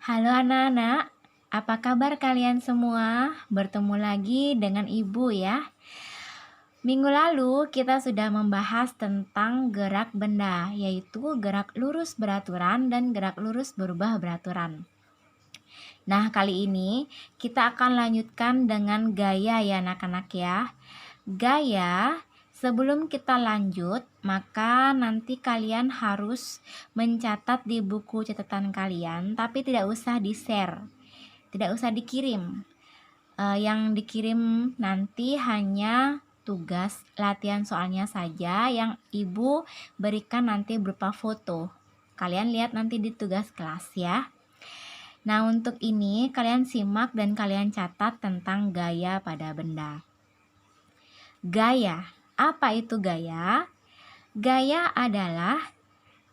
Halo anak-anak, apa kabar kalian semua? Bertemu lagi dengan Ibu ya. Minggu lalu kita sudah membahas tentang gerak benda, yaitu gerak lurus beraturan dan gerak lurus berubah beraturan. Nah, kali ini kita akan lanjutkan dengan gaya ya anak-anak ya. Gaya, sebelum kita lanjut, maka nanti kalian harus mencatat di buku catatan kalian, tapi tidak usah di-share, tidak usah dikirim. Yang dikirim nanti hanya tugas latihan soalnya saja yang Ibu berikan nanti berupa foto. Kalian lihat nanti di tugas kelas ya. Nah, untuk ini kalian simak dan kalian catat tentang gaya pada benda. Gaya. Apa itu gaya? Gaya adalah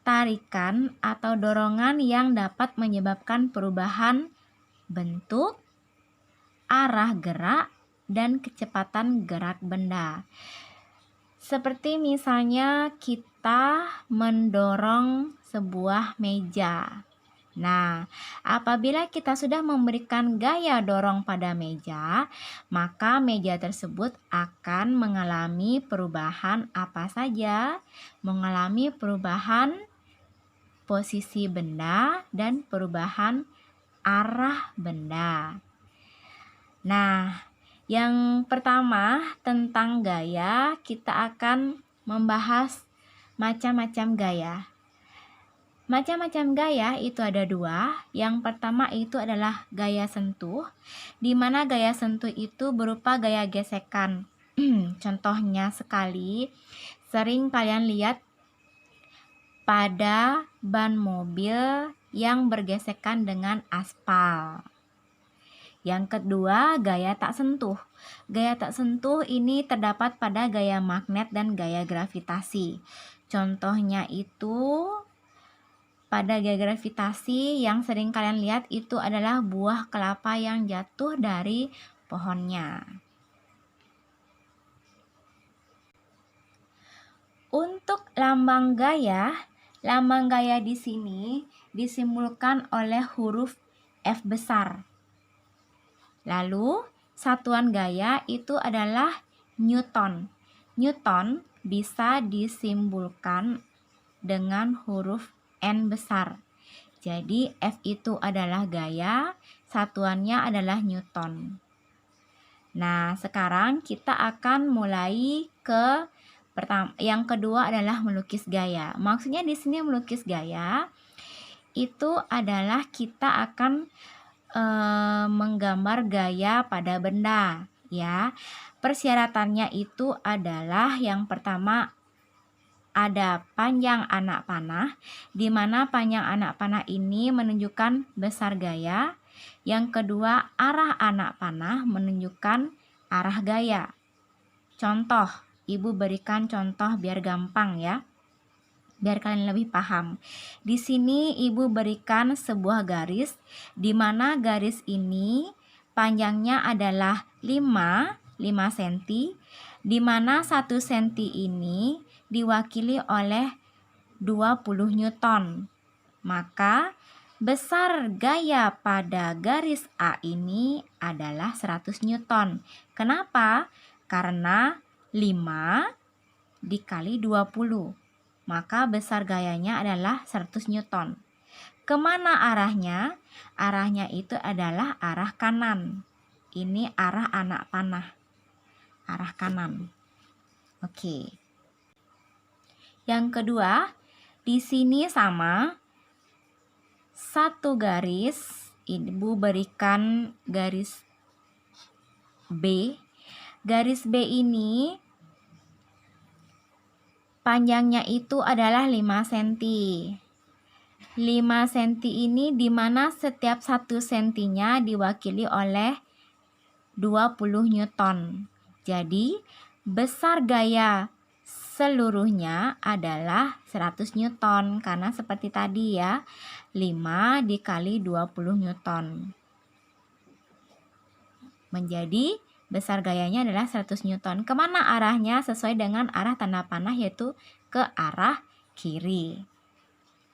tarikan atau dorongan yang dapat menyebabkan perubahan bentuk, arah gerak, dan kecepatan gerak benda. Seperti misalnya kita mendorong sebuah meja. Nah, apabila kita sudah memberikan gaya dorong pada meja, maka meja tersebut akan mengalami perubahan apa saja? Mengalami perubahan posisi benda dan perubahan arah benda. Nah, yang pertama tentang gaya, kita akan membahas macam-macam gaya. Macam-macam gaya itu ada dua. Yang pertama itu adalah gaya sentuh, di mana gaya sentuh itu berupa gaya gesekan. Contohnya sekali, sering kalian lihat pada ban mobil yang bergesekan dengan aspal. Yang kedua, gaya tak sentuh. Gaya tak sentuh ini terdapat pada gaya magnet dan gaya gravitasi. Contohnya itu pada gaya gravitasi yang sering kalian lihat itu adalah buah kelapa yang jatuh dari pohonnya. Untuk lambang gaya di sini disimbolkan oleh huruf F besar. Lalu, satuan gaya itu adalah Newton. Newton bisa disimbolkan dengan huruf N besar. Jadi, F itu adalah gaya, satuannya adalah Newton. Nah, sekarang kita akan mulai ke yang kedua adalah melukis gaya. Maksudnya di sini melukis gaya itu adalah kita akan menggambar gaya pada benda ya. Persyaratannya itu adalah yang pertama ada panjang anak panah, di mana panjang anak panah ini menunjukkan besar gaya. Yang kedua, arah anak panah menunjukkan arah gaya. Contoh, Ibu berikan contoh biar gampang ya, biar kalian lebih paham. Di sini Ibu berikan sebuah garis, di mana garis ini panjangnya adalah 5 cm, di mana 1 cm ini diwakili oleh 20 Newton. Maka besar gaya pada garis A ini adalah 100 Newton. Kenapa? Karena 5 dikali 20. Maka besar gayanya adalah 100 Newton. Kemana arahnya? Arahnya itu adalah arah kanan. Ini arah anak panah. Arah kanan. Oke. Yang kedua, di sini sama. Satu garis, Ibu berikan garis B. Garis B ini panjangnya itu adalah 5 cm. 5 cm ini di mana setiap 1 cm-nya diwakili oleh 20 Newton. Jadi, besar gaya seluruhnya adalah 100 Newton. Karena seperti tadi ya, 5 dikali 20 Newton. Menjadi besar gayanya adalah 100 Newton. Kemana arahnya? Sesuai dengan arah tanda panah, yaitu ke arah kiri.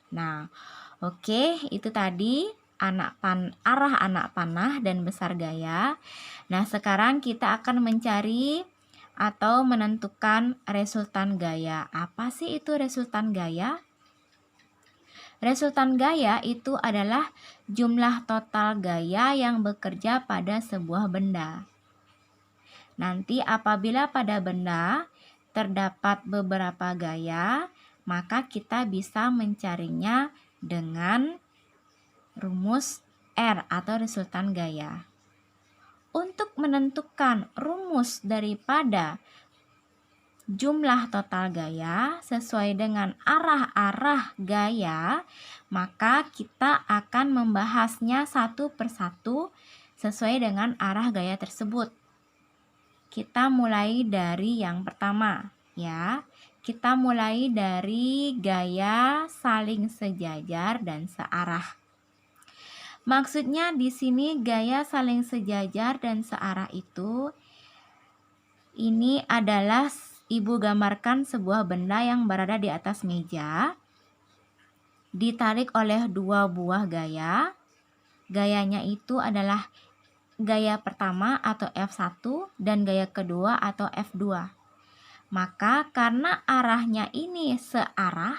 Nah, oke, itu tadi arah anak panah dan besar gaya. Nah, sekarang kita akan mencari atau menentukan resultan gaya. Apa sih itu resultan gaya? Resultan gaya itu adalah jumlah total gaya yang bekerja pada sebuah benda. Nanti apabila pada benda terdapat beberapa gaya, maka kita bisa mencarinya dengan rumus R atau resultan gaya. Untuk menentukan rumus daripada jumlah total gaya sesuai dengan arah-arah gaya, maka kita akan membahasnya satu persatu sesuai dengan arah gaya tersebut. Kita mulai dari yang pertama, ya. Kita mulai dari gaya saling sejajar dan searah. Maksudnya di sini gaya saling sejajar dan searah itu, ini adalah Ibu gambarkan sebuah benda yang berada di atas meja, ditarik oleh dua buah gaya. Gayanya itu adalah gaya pertama atau F1 dan gaya kedua atau F2. Maka karena arahnya ini searah,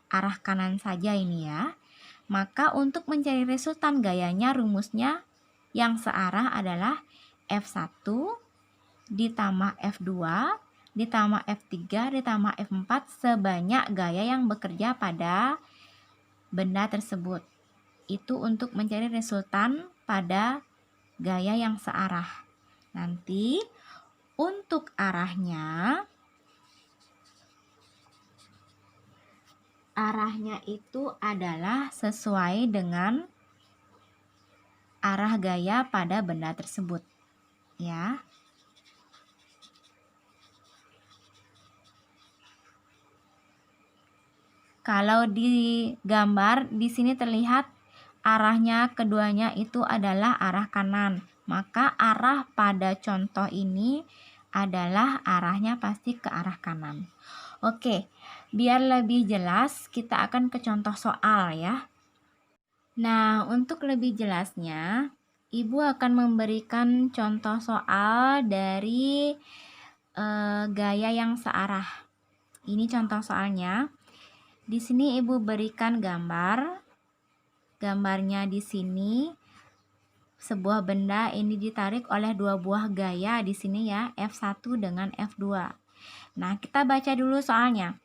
arah kanan saja ini ya, maka untuk mencari resultan gayanya rumusnya yang searah adalah F1 ditambah F2 ditambah F3 ditambah F4 sebanyak gaya yang bekerja pada benda tersebut. Itu untuk mencari resultan pada gaya yang searah. Nanti untuk arahnya itu adalah sesuai dengan arah gaya pada benda tersebut, ya. Kalau di gambar di sini terlihat arahnya keduanya itu adalah arah kanan, maka arah pada contoh ini adalah arahnya pasti ke arah kanan. Oke, biar lebih jelas kita akan ke contoh soal ya. Nah, untuk lebih jelasnya, Ibu akan memberikan contoh soal dari gaya yang searah. Ini contoh soalnya. Di sini Ibu berikan gambar. Gambarnya di sini sebuah benda ini ditarik oleh dua buah gaya di sini ya, F1 dengan F2. Nah, kita baca dulu soalnya.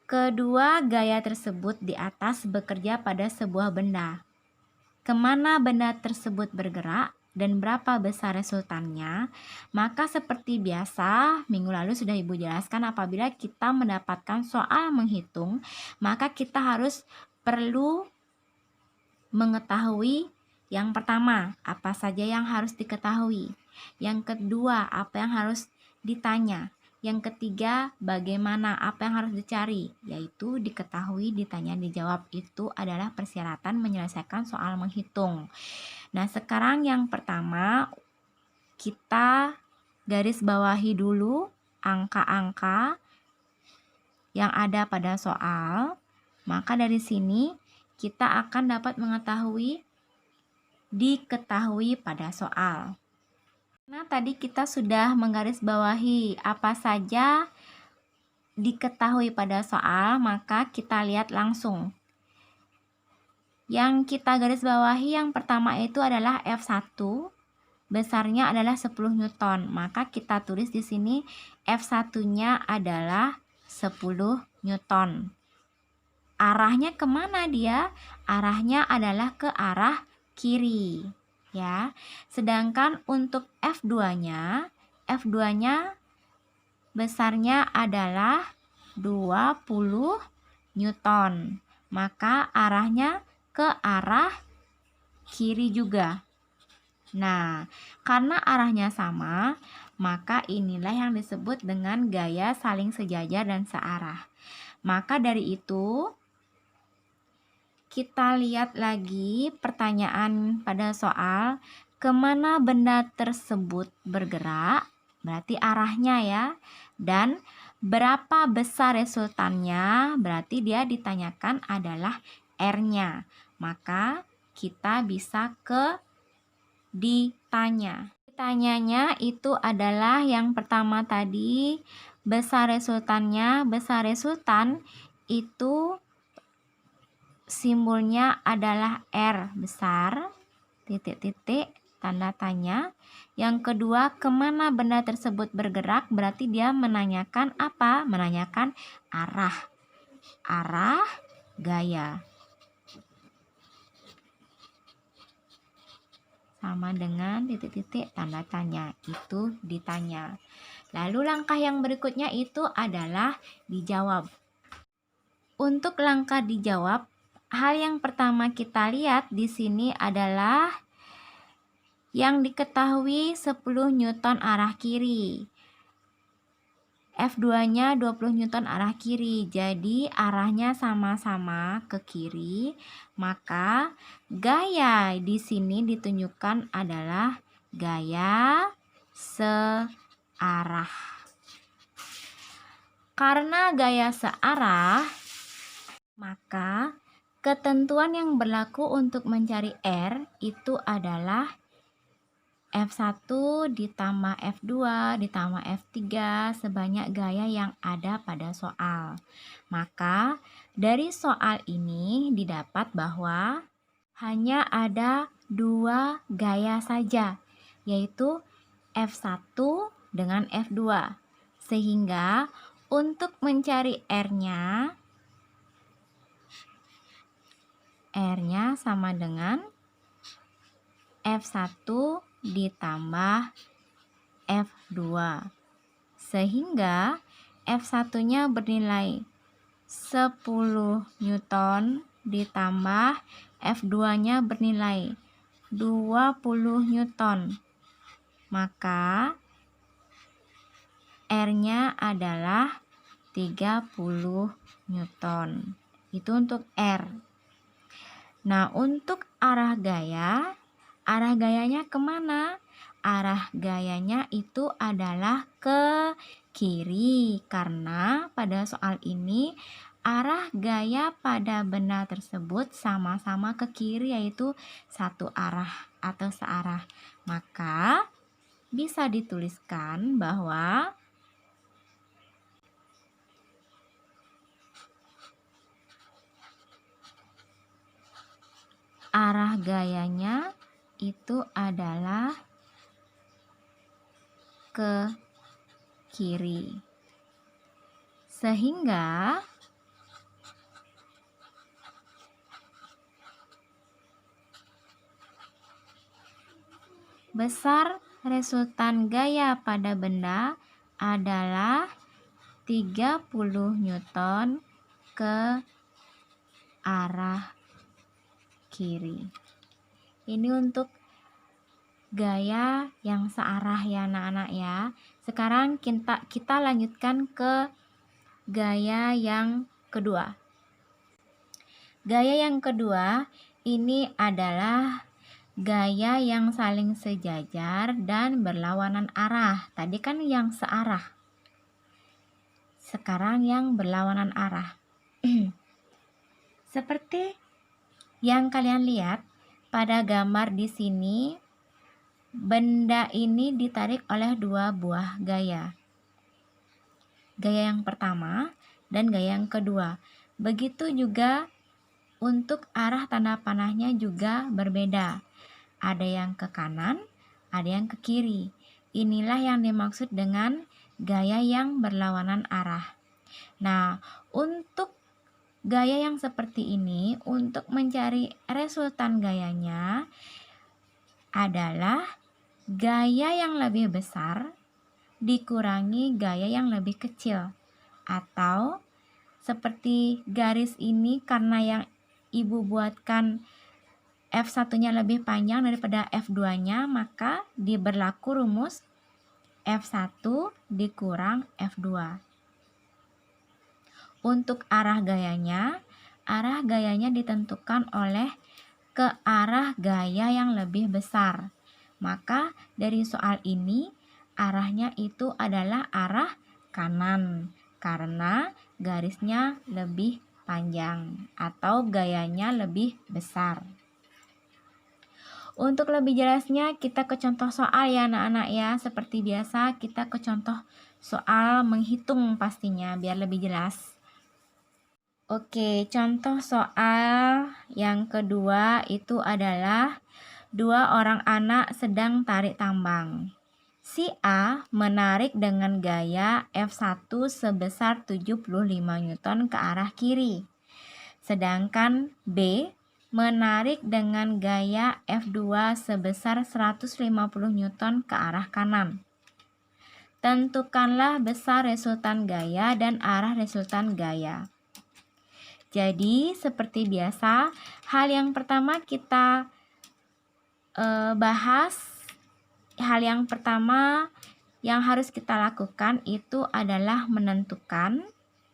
Kedua gaya tersebut di atas bekerja pada sebuah benda. Kemana benda tersebut bergerak dan berapa besar resultannya? Maka seperti biasa, minggu lalu sudah Ibu jelaskan, apabila kita mendapatkan soal menghitung, maka kita perlu mengetahui yang pertama, apa saja yang harus diketahui. Yang kedua, apa yang harus ditanya. Yang ketiga, bagaimana, apa yang harus dicari, yaitu diketahui, ditanya, dijawab. Itu adalah persyaratan menyelesaikan soal menghitung. Nah, sekarang yang pertama, kita garis bawahi dulu angka-angka yang ada pada soal. Maka dari sini kita akan dapat diketahui pada soal. Nah, tadi kita sudah menggarisbawahi apa saja diketahui pada soal, maka kita lihat langsung. Yang kita garis bawahi yang pertama itu adalah F1, besarnya adalah 10 Newton. Maka kita tulis di sini F1-nya adalah 10 Newton. Arahnya kemana dia? Arahnya adalah ke arah kiri. Ya, sedangkan untuk F2-nya besarnya adalah 20 Newton. Maka arahnya ke arah kiri juga. Nah, karena arahnya sama, maka inilah yang disebut dengan gaya saling sejajar dan searah. Maka dari itu, kita lihat lagi pertanyaan pada soal, kemana benda tersebut bergerak, berarti arahnya ya, dan berapa besar resultannya, berarti dia ditanyakan adalah R-nya. Maka kita bisa ke ditanya. Ditanyanya itu adalah yang pertama tadi, besar resultannya. Besar resultan itu simbolnya adalah R besar, titik-titik, tanda tanya. Yang kedua, kemana benda tersebut bergerak, berarti dia menanyakan apa? Menanyakan arah. Arah gaya. Sama dengan titik-titik tanda tanya, itu ditanya. Lalu langkah yang berikutnya itu adalah dijawab. Untuk langkah dijawab, hal yang pertama kita lihat di sini adalah yang diketahui 10 Newton arah kiri. F2-nya 20 Newton arah kiri, jadi arahnya sama-sama ke kiri, maka gaya di sini ditunjukkan adalah gaya searah. Karena gaya searah, maka ketentuan yang berlaku untuk mencari R itu adalah F1 ditambah F2 ditambah F3 sebanyak gaya yang ada pada soal. Maka dari soal ini didapat bahwa hanya ada 2 gaya saja, yaitu F1 dengan F2. Sehingga untuk mencari R-nya sama dengan F1 ditambah F2, sehingga F1-nya bernilai 10 Newton ditambah F2-nya bernilai 20 Newton, maka R-nya adalah 30 Newton. Itu untuk R. Nah, untuk arah gayanya kemana? Arah gayanya itu adalah ke kiri, karena pada soal ini arah gaya pada benda tersebut sama-sama ke kiri, yaitu satu arah atau searah. Maka bisa dituliskan bahwa arah gayanya itu adalah ke kiri. Sehingga besar resultan gaya pada benda adalah 30 Newton ke arah kiri. Ini untuk gaya yang searah ya anak-anak ya. Sekarang kita lanjutkan ke gaya yang kedua. Gaya yang kedua ini adalah gaya yang saling sejajar dan berlawanan arah. Tadi kan yang searah. Sekarang yang berlawanan arah. Seperti yang kalian lihat pada gambar di sini, benda ini ditarik oleh 2 buah gaya. Gaya yang pertama dan gaya yang kedua. Begitu juga untuk arah tanda panahnya juga berbeda. Ada yang ke kanan, ada yang ke kiri. Inilah yang dimaksud dengan gaya yang berlawanan arah. Nah, untuk gaya yang seperti ini, untuk mencari resultan gayanya adalah gaya yang lebih besar dikurangi gaya yang lebih kecil. Atau seperti garis ini, karena yang ibu buatkan F1-nya lebih panjang daripada F2-nya, maka diberlaku rumus F1 dikurang F2. Untuk arah gayanya ditentukan oleh ke arah gaya yang lebih besar. Maka dari soal ini arahnya itu adalah arah kanan karena garisnya lebih panjang atau gayanya lebih besar. Untuk lebih jelasnya kita ke contoh soal ya anak-anak ya. Seperti biasa kita ke contoh soal menghitung pastinya biar lebih jelas. Oke, contoh soal yang kedua itu adalah dua orang anak sedang tarik tambang. Si A menarik dengan gaya F1 sebesar 75 Newton ke arah kiri. Sedangkan B menarik dengan gaya F2 sebesar 150 Newton ke arah kanan. Tentukanlah besar resultan gaya dan arah resultan gaya. Jadi seperti biasa, hal yang pertama kita bahas. Hal yang pertama yang harus kita lakukan itu adalah menentukan,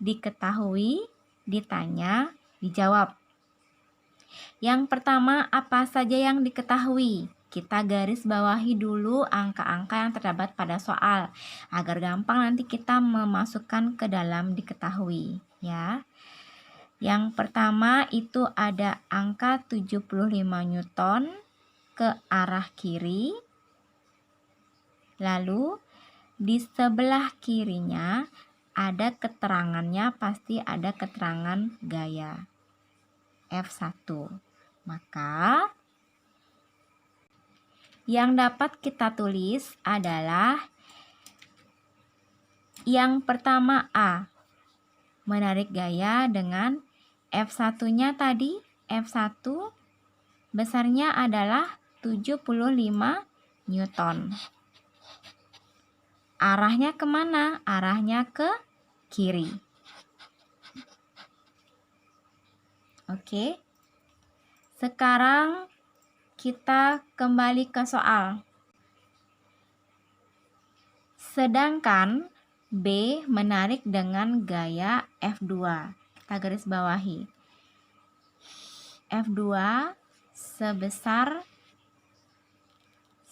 diketahui, ditanya, dijawab. Yang pertama, apa saja yang diketahui? Kita garis bawahi dulu angka-angka yang terdapat pada soal agar gampang nanti kita memasukkan ke dalam diketahui ya. Yang pertama itu ada angka 75 Newton ke arah kiri. Lalu di sebelah kirinya ada keterangannya, pasti ada keterangan gaya F1. Maka yang dapat kita tulis adalah yang pertama A, menarik gaya dengan F1-nya tadi, F1 besarnya adalah 75 Newton. Arahnya kemana? Arahnya ke kiri. Oke. Sekarang kita kembali ke soal. Sedangkan B menarik dengan gaya F2. Kita garis bawahi. F2 sebesar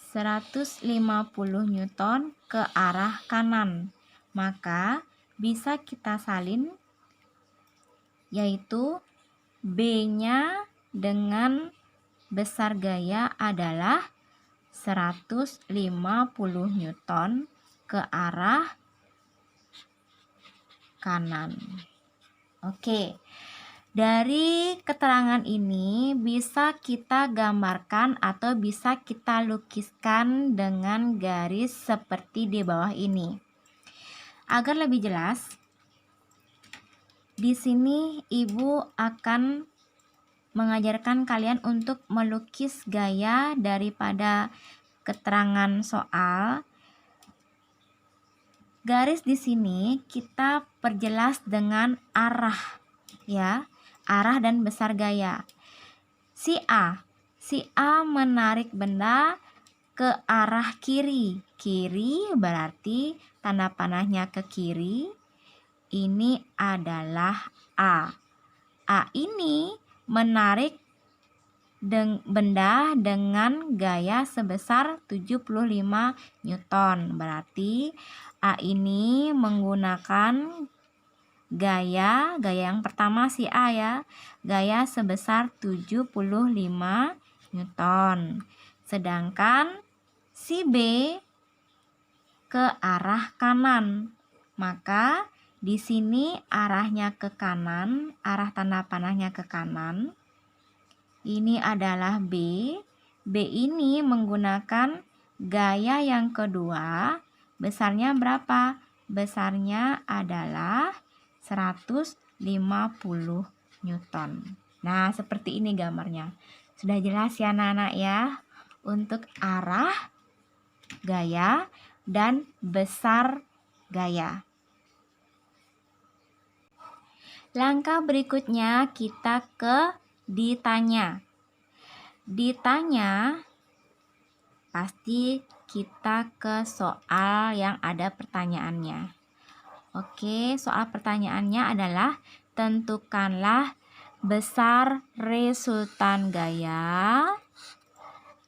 150 Newton ke arah kanan. Maka bisa kita salin, yaitu B-nya dengan besar gaya adalah 150 Newton ke arah kanan. Oke. Dari keterangan ini bisa kita gambarkan atau bisa kita lukiskan dengan garis seperti di bawah ini. Agar lebih jelas, di sini Ibu akan mengajarkan kalian untuk melukis gaya daripada keterangan soal. Garis di sini kita perjelas dengan arah ya. Arah dan besar gaya. Si A menarik benda ke arah kiri. Kiri berarti tanda panahnya ke kiri. Ini adalah A. A ini menarik benda dengan gaya sebesar 75 Newton. Berarti A ini menggunakan gaya yang pertama si A ya, gaya sebesar 75 Newton. Sedangkan si B ke arah kanan. Maka di sini arahnya ke kanan, arah tanda panahnya ke kanan. Ini adalah B. B ini menggunakan gaya yang kedua. Besarnya berapa? Besarnya adalah 150 Newton. Nah, seperti ini gambarnya. Sudah jelas ya anak-anak ya, untuk arah gaya dan besar gaya. Langkah berikutnya kita ke ditanya. Ditanya pasti kita ke soal yang ada pertanyaannya. Oke, soal pertanyaannya adalah tentukanlah besar resultan gaya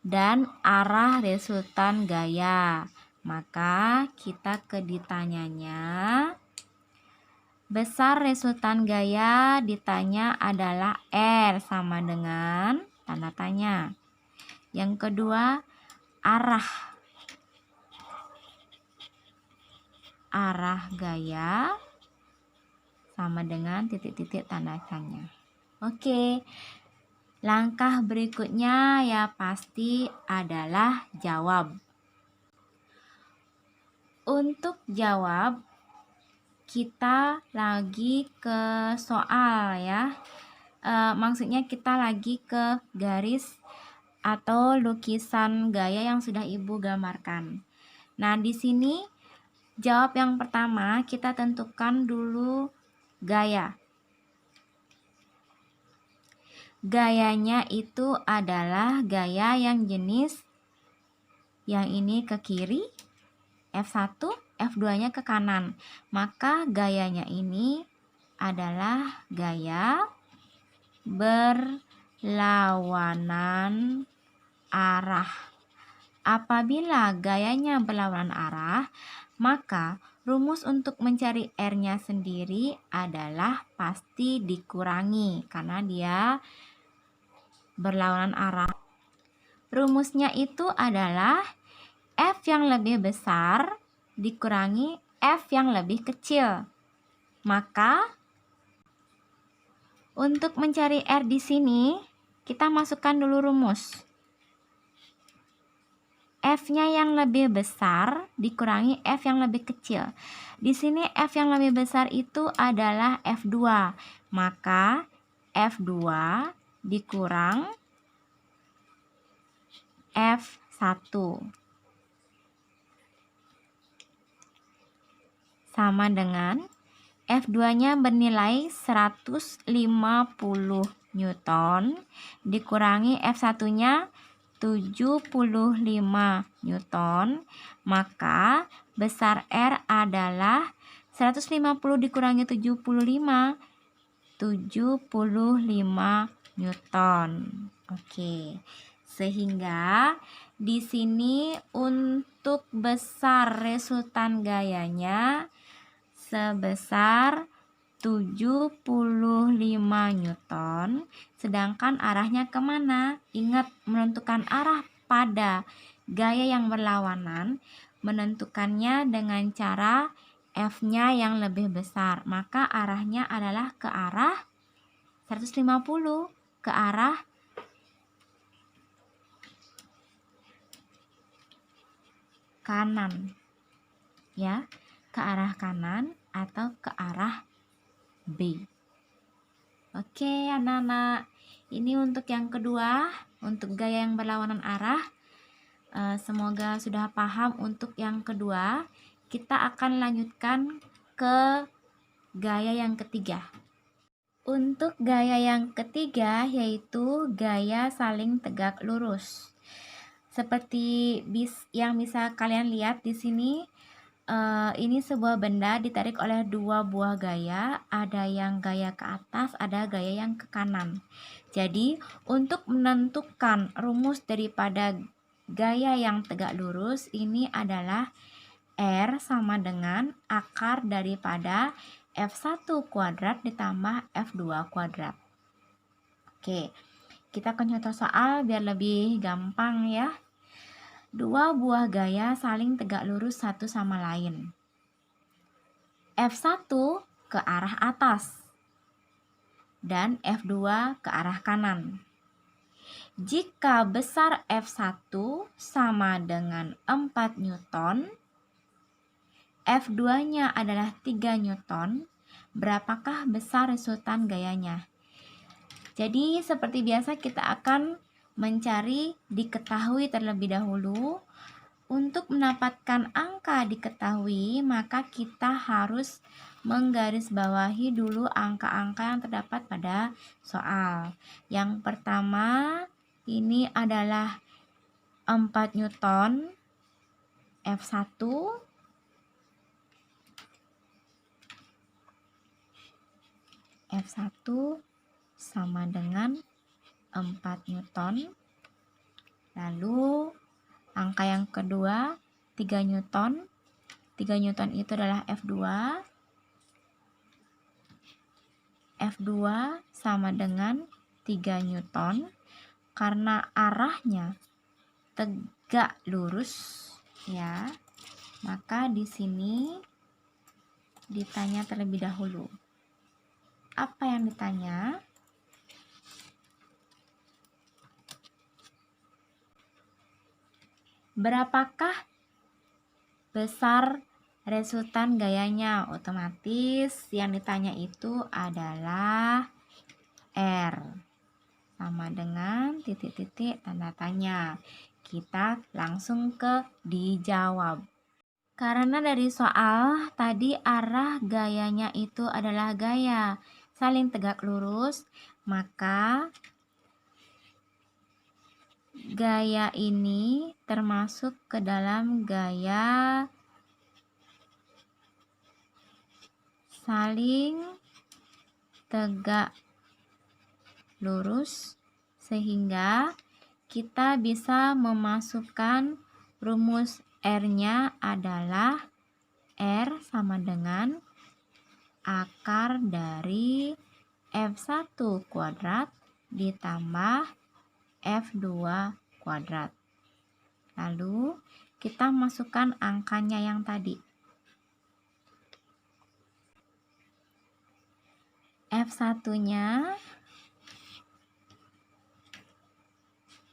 dan arah resultan gaya. Maka kita ke ditanyanya. Besar resultan gaya ditanya adalah R sama dengan tanda tanya. Yang kedua, arah. Arah gaya sama dengan titik-titik tanda tanya. Oke, langkah berikutnya ya pasti adalah jawab. Untuk jawab, kita lagi ke soal ya. Maksudnya kita lagi ke garis atau lukisan gaya yang sudah Ibu gambarkan. Nah, di sini jawab yang pertama kita tentukan dulu gaya. Gayanya itu adalah gaya yang jenis yang ini ke kiri, F1, F2-nya ke kanan. Maka gayanya ini adalah gaya berlawanan arah. Apabila gayanya berlawanan arah, maka rumus untuk mencari R-nya sendiri adalah pasti dikurangi karena dia berlawanan arah. Rumusnya itu adalah F yang lebih besar dikurangi F yang lebih kecil. Maka untuk mencari R di sini, kita masukkan dulu rumus. F-nya yang lebih besar dikurangi F yang lebih kecil. Di sini F yang lebih besar itu adalah F2. Maka F2 dikurang F1 sama dengan F2-nya bernilai 150 Newton dikurangi F1-nya 75 Newton, maka besar R adalah 150 dikurangi 75 Newton. Oke. Sehingga di sini untuk besar resultan gayanya sebesar 75 Newton, sedangkan arahnya kemana? Ingat, menentukan arah pada gaya yang berlawanan, menentukannya dengan cara F-nya yang lebih besar. Maka arahnya adalah ke arah 150, ke arah kanan. Ya, ke arah kanan atau ke arah B. Oke, anak-anak. Ini untuk yang kedua, untuk gaya yang berlawanan arah. Semoga sudah paham untuk yang kedua. Kita akan lanjutkan ke gaya yang ketiga. Untuk gaya yang ketiga yaitu gaya saling tegak lurus. Seperti yang bisa kalian lihat di sini, ini sebuah benda ditarik oleh dua buah gaya, ada yang gaya ke atas, ada gaya yang ke kanan. Jadi, untuk menentukan rumus daripada gaya yang tegak lurus, ini adalah R sama dengan akar daripada F1 kuadrat ditambah F2 kuadrat. Oke, kita ke contoh soal biar lebih gampang ya. Dua buah gaya saling tegak lurus satu sama lain. F1 ke arah atas dan F2 ke arah kanan. Jika besar F1 sama dengan 4 Newton, F2-nya adalah 3 Newton, berapakah besar resultan gayanya? Jadi seperti biasa kita akan mencari diketahui terlebih dahulu. Untuk mendapatkan angka diketahui, maka kita harus menggarisbawahi dulu angka-angka yang terdapat pada soal. Yang pertama, ini adalah 4 Newton F1. F1 sama dengan 4 Newton. Lalu angka yang kedua 3 Newton. 3 Newton itu adalah F2. F2 sama dengan 3 Newton. Karena arahnya tegak lurus ya. Maka di sini ditanya terlebih dahulu. Apa yang ditanya? Berapakah besar resultan gayanya? Otomatis yang ditanya itu adalah R. Sama dengan titik-titik tanda tanya. Kita langsung ke dijawab. Karena dari soal tadi arah gayanya itu adalah gaya saling tegak lurus, maka gaya ini termasuk ke dalam gaya saling tegak lurus, sehingga kita bisa memasukkan rumus R-nya adalah R sama dengan akar dari F1 kuadrat ditambah F2 kuadrat. Lalu kita masukkan angkanya yang tadi. F1-nya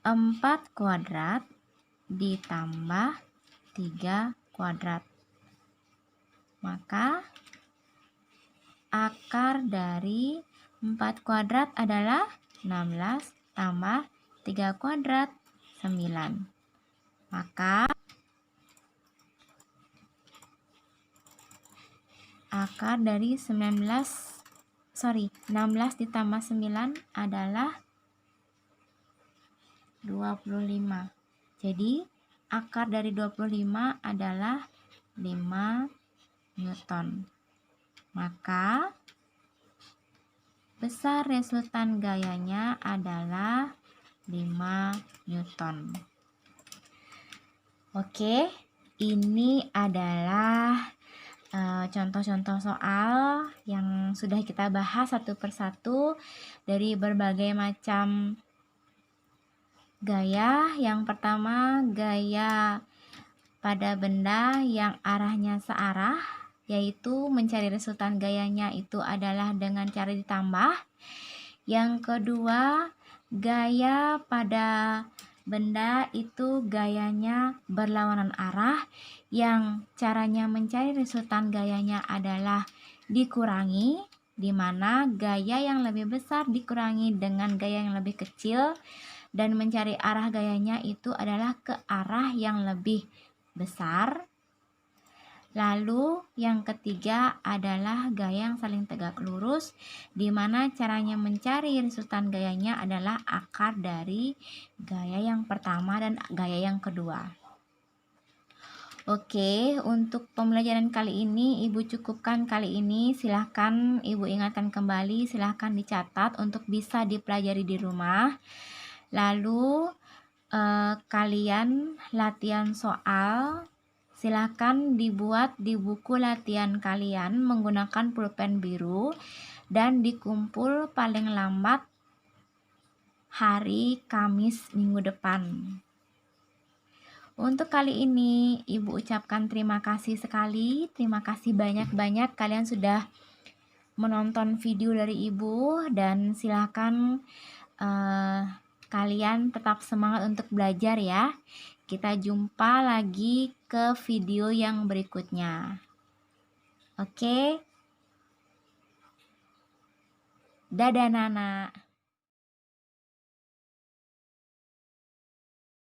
4 kuadrat ditambah 3 kuadrat. Maka akar dari 4 kuadrat adalah 16 tambah 3 kuadrat 9. Maka akar dari 16 ditambah 9 adalah 25. Jadi akar dari 25 adalah 5 Newton. Maka besar resultan gayanya adalah 5 Newton. Oke, ini adalah contoh-contoh soal yang sudah kita bahas satu persatu dari berbagai macam gaya. Yang pertama, gaya pada benda yang arahnya searah, yaitu mencari resultan gayanya itu adalah dengan cara ditambah. Yang kedua, gaya pada benda itu gayanya berlawanan arah, yang caranya mencari resultan gayanya adalah dikurangi, di mana gaya yang lebih besar dikurangi dengan gaya yang lebih kecil, dan mencari arah gayanya itu adalah ke arah yang lebih besar. Lalu yang ketiga adalah gaya yang saling tegak lurus, di mana caranya mencari resultan gayanya adalah akar dari gaya yang pertama dan gaya yang kedua. Oke, untuk pembelajaran kali ini Ibu cukupkan kali ini. Silahkan Ibu ingatkan kembali, silahkan dicatat untuk bisa dipelajari di rumah. Lalu kalian latihan soal silahkan dibuat di buku latihan kalian menggunakan pulpen biru dan dikumpul paling lambat hari Kamis minggu depan. Untuk kali ini Ibu ucapkan terima kasih sekali, terima kasih banyak-banyak kalian sudah menonton video dari Ibu, dan silahkan kalian tetap semangat untuk belajar ya. Kita jumpa lagi ke video yang berikutnya. Oke. Dadah Nana.